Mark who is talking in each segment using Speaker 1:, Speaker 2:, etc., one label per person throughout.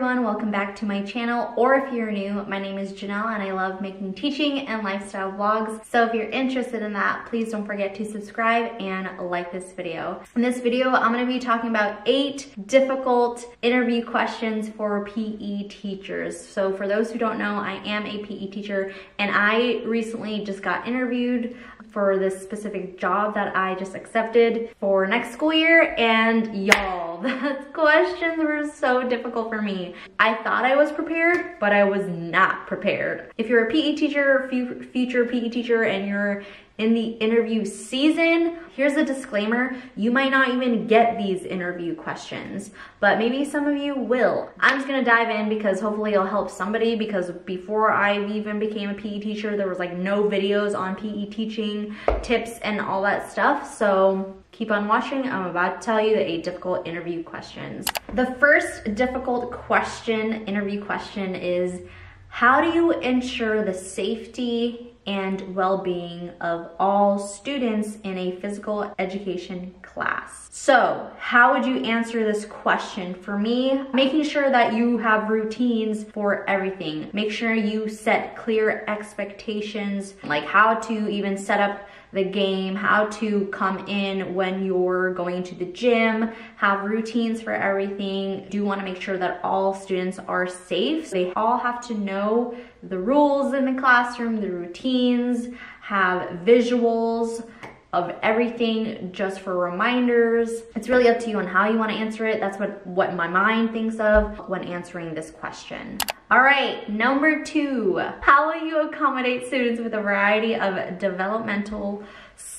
Speaker 1: everyone, welcome back to my channel, or if you're new, my name is Janelle and I love making teaching and lifestyle vlogs. So if you're interested in that, please don't forget to subscribe and like this video. In this video, I'm going to be talking about 8 difficult interview questions for PE teachers. So for those who don't know, I am a PE teacher and I recently just got interviewed for this specific job that I just accepted for next school year, and y'all, the questions were so difficult for me. I thought I was prepared, but I was not prepared. If you're a PE teacher, future PE teacher, and you're in the interview season, here's a disclaimer: you might not even get these interview questions, but maybe some of you will. I'm just gonna dive in because hopefully it'll help somebody, because before I even became a PE teacher, there was like no videos on PE teaching tips and all that stuff. So keep on watching. I'm about to tell you the 8 difficult interview questions. The first difficult interview question is, how do you ensure the safety and well-being of all students in a physical education class? So how would you answer this question? For me, making sure that you have routines for everything. Make sure you set clear expectations, like how to even set up the game, how to come in when you're going to the gym, have routines for everything. Do want to make sure that all students are safe. They all have to know the rules in the classroom, the routines, have visuals of everything just for reminders. It's really up to you on how you want to answer it. That's what my mind thinks of when answering this question. All right, number 2, how will you accommodate students with a variety of developmental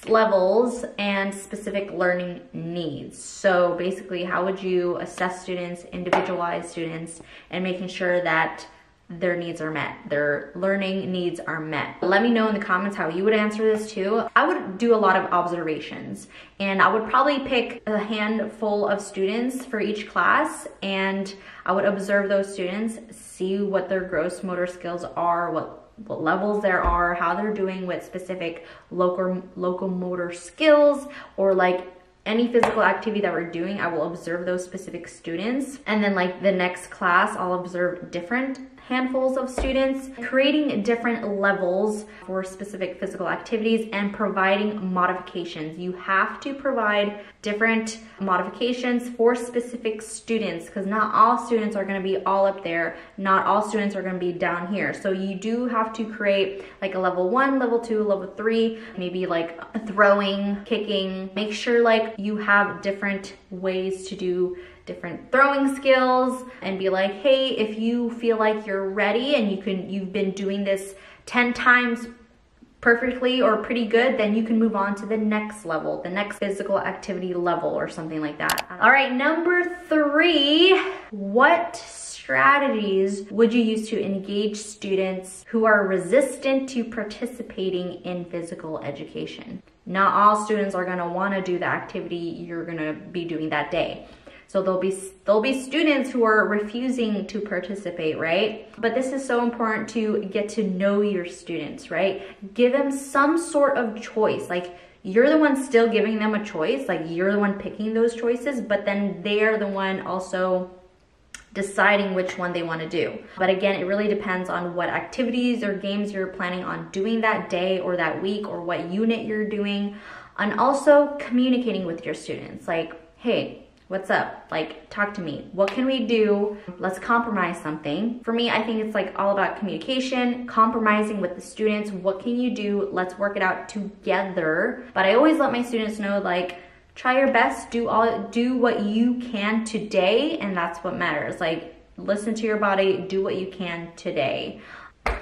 Speaker 1: levels and specific learning needs? So basically, how would you assess students, individualize students, and making sure that their needs are met, their learning needs are met? Let me know in the comments how you would answer this too. I would do a lot of observations, and I would probably pick a handful of students for each class, and I would observe those students, see what their gross motor skills are, what levels there are, how they're doing with specific locomotor skills, or like any physical activity that we're doing. I will observe those specific students, and then like the next class, I'll observe different handfuls of students, creating different levels for specific physical activities and providing modifications. You have to provide different modifications for specific students, because not all students are going to be all up there, not all students are going to be down here. So you do have to create like a level 1, level 2, level 3, maybe like throwing, kicking. Make sure like you have different ways to do different throwing skills, and be like, hey, if you feel like you're ready and you've been doing this 10 times perfectly or pretty good, then you can move on to the next level, the next physical activity level or something like that. All right, number 3, what strategies would you use to engage students who are resistant to participating in physical education? Not all students are gonna wanna do the activity you're gonna be doing that day. So there'll be students who are refusing to participate, right? But this is so important to get to know your students, right? Give them some sort of choice. Like, you're the one still giving them a choice, like you're the one picking those choices, but then they're the one also deciding which one they want to do. But again, it really depends on what activities or games you're planning on doing that day or that week, or what unit you're doing. And also communicating with your students, like, hey, what's up? Like, talk to me. What can we do? Let's compromise something. For me, I think it's like all about communication, compromising with the students. What can you do? Let's work it out together. But I always let my students know, like, try your best, do what you can today, and that's what matters. Like, listen to your body, do what you can today.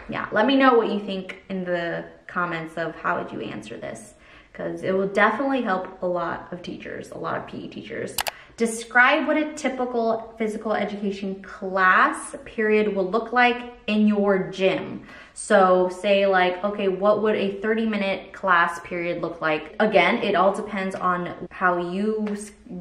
Speaker 1: Yeah, let me know what you think in the comments of how would you answer this, because it will definitely help a lot of teachers, a lot of PE teachers. Describe what a typical physical education class period will look like in your gym. So say like, okay, what would a 30-minute class period look like? Again, it all depends on how you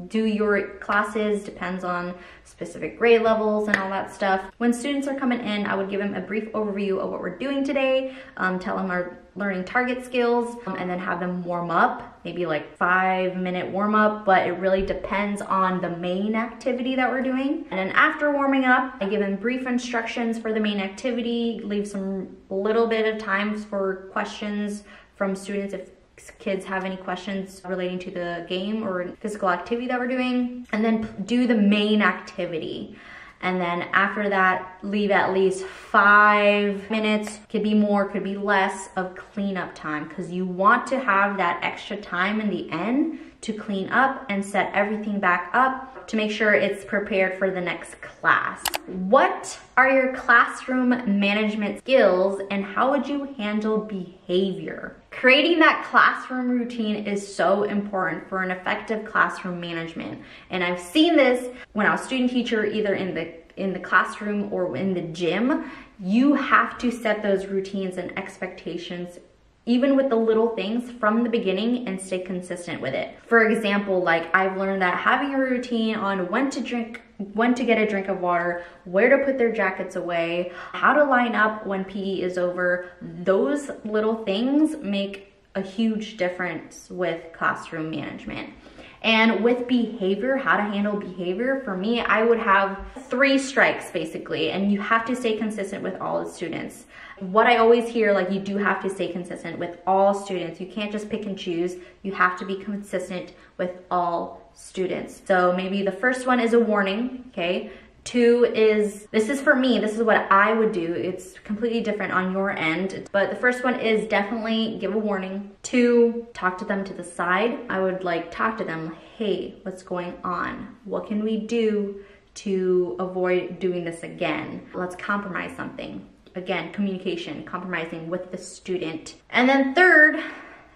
Speaker 1: do your classes, depends on specific grade levels and all that stuff. When students are coming in, I would give them a brief overview of what we're doing today, tell them our learning target skills, and then have them warm up, maybe like 5-minute warm up, but it really depends on the main activity that we're doing. And then after warming up, I give them brief instructions for the main activity, leave some little bit of time for questions from students if kids have any questions relating to the game or physical activity that we're doing, and then do the main activity. And then after that, leave at least 5 minutes, could be more, could be less, of cleanup time, because you want to have that extra time in the end to clean up and set everything back up to make sure it's prepared for the next class. What are your classroom management skills and how would you handle behavior? Creating that classroom routine is so important for an effective classroom management. And I've seen this when I was student teacher, either in the classroom or in the gym. You have to set those routines and expectations, even with the little things, from the beginning, and stay consistent with it. For example, like I've learned that having a routine on when to get a drink of water, where to put their jackets away, how to line up when PE is over, those little things make a huge difference with classroom management. And with behavior, how to handle behavior, for me, I would have 3 strikes basically, and you have to stay consistent with all the students. What I always hear, like, you do have to stay consistent with all students. You can't just pick and choose. You have to be consistent with all students. So maybe the first one is a warning, okay? 2 is, this is for me, this is what I would do. It's completely different on your end. But the first one is definitely give a warning. 2, talk to them to the side. I would like talk to them, hey, what's going on? What can we do to avoid doing this again? Let's compromise something. Again, communication, compromising with the student. And then 3rd,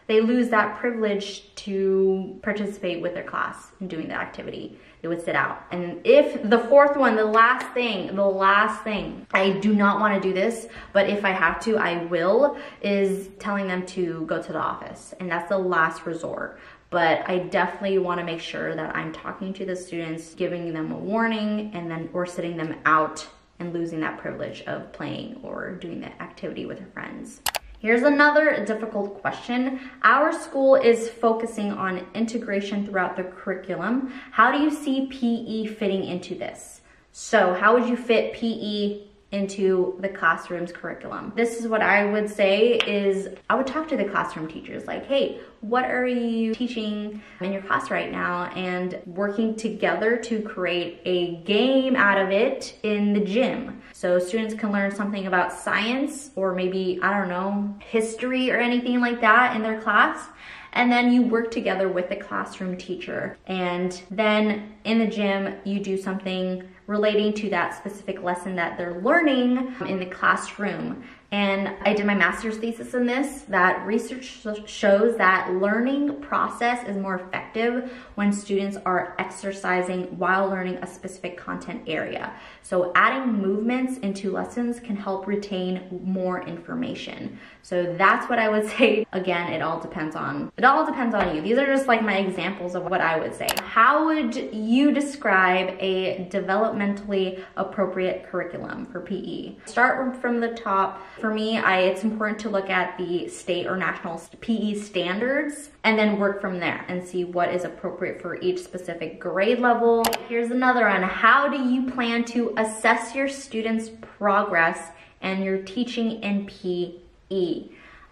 Speaker 1: they lose that privilege to participate with their class in doing the activity. They would sit out. And if the 4th one, the last thing, I do not want to do this, but if I have to, I will, is telling them to go to the office. And that's the last resort. But I definitely want to make sure that I'm talking to the students, giving them a warning, and then or sitting them out and losing that privilege of playing or doing the activity with their friends. Here's another difficult question. Our school is focusing on integration throughout the curriculum. How do you see PE fitting into this? So how would you fit PE into the classroom's curriculum? This is what I would say is, I would talk to the classroom teachers like, hey, what are you teaching in your class right now? And working together to create a game out of it in the gym. So students can learn something about science or maybe, I don't know, history or anything like that in their class. And then you work together with the classroom teacher. And then in the gym, you do something relating to that specific lesson that they're learning in the classroom. And I did my master's thesis in this, that research shows that learning process is more effective when students are exercising while learning a specific content area. So adding movements into lessons can help retain more information. So that's what I would say. Again, it all depends on you. These are just like my examples of what I would say. How would you describe a developmentally appropriate curriculum for PE? Start from the top. For me, it's important to look at the state or national PE standards and then work from there and see what is appropriate for each specific grade level. Here's another one. How do you plan to assess your students' progress and your teaching in PE?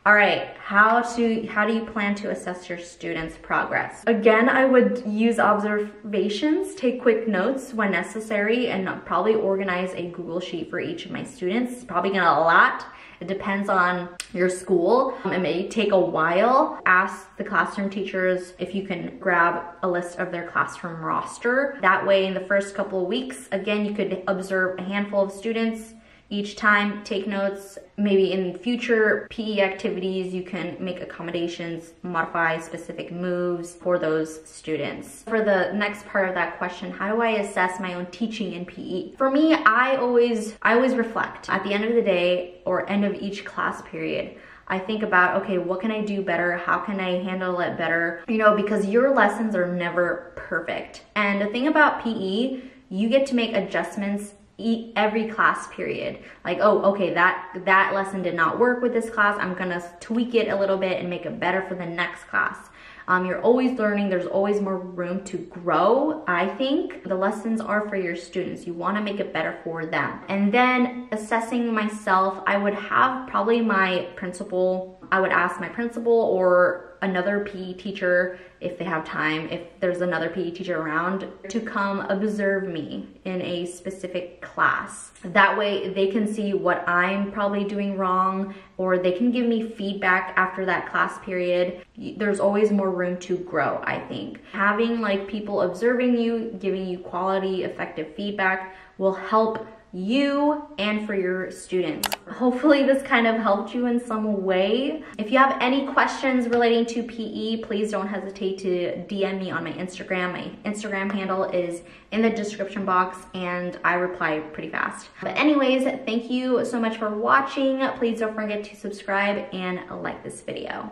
Speaker 1: All right, how do you plan to assess your students' progress? Again, I would use observations, take quick notes when necessary, and probably organize a Google Sheet for each of my students. It's probably gonna a lot. It depends on your school. It may take a while. Ask the classroom teachers if you can grab a list of their classroom roster. That way, in the first couple of weeks, again, you could observe a handful of students, each time. Take notes. Maybe in future PE activities, you can make accommodations, modify specific moves for those students. For the next part of that question, how do I assess my own teaching in PE? For me, I always reflect. At the end of the day or end of each class period, I think about, okay, what can I do better? How can I handle it better? You know, because your lessons are never perfect. And the thing about PE, you get to make adjustments every class period. Like, oh, okay, that lesson did not work with this class. I'm gonna tweak it a little bit and make it better for the next class. You're always learning. There's always more room to grow. I think the lessons are for your students. You want to make it better for them. And then assessing myself, I would have probably my principal. I would ask my principal or another PE teacher, if they have time, if there's another PE teacher around, to come observe me in a specific class. That way they can see what I'm probably doing wrong, or they can give me feedback after that class period. There's always more room to grow, I think. Having like people observing you, giving you quality, effective feedback will help you and for your students. Hopefully this kind of helped you in some way. If you have any questions relating to PE, please don't hesitate to DM me on my Instagram. My Instagram handle is in the description box and I reply pretty fast. But anyways, thank you so much for watching. Please don't forget to subscribe and like this video.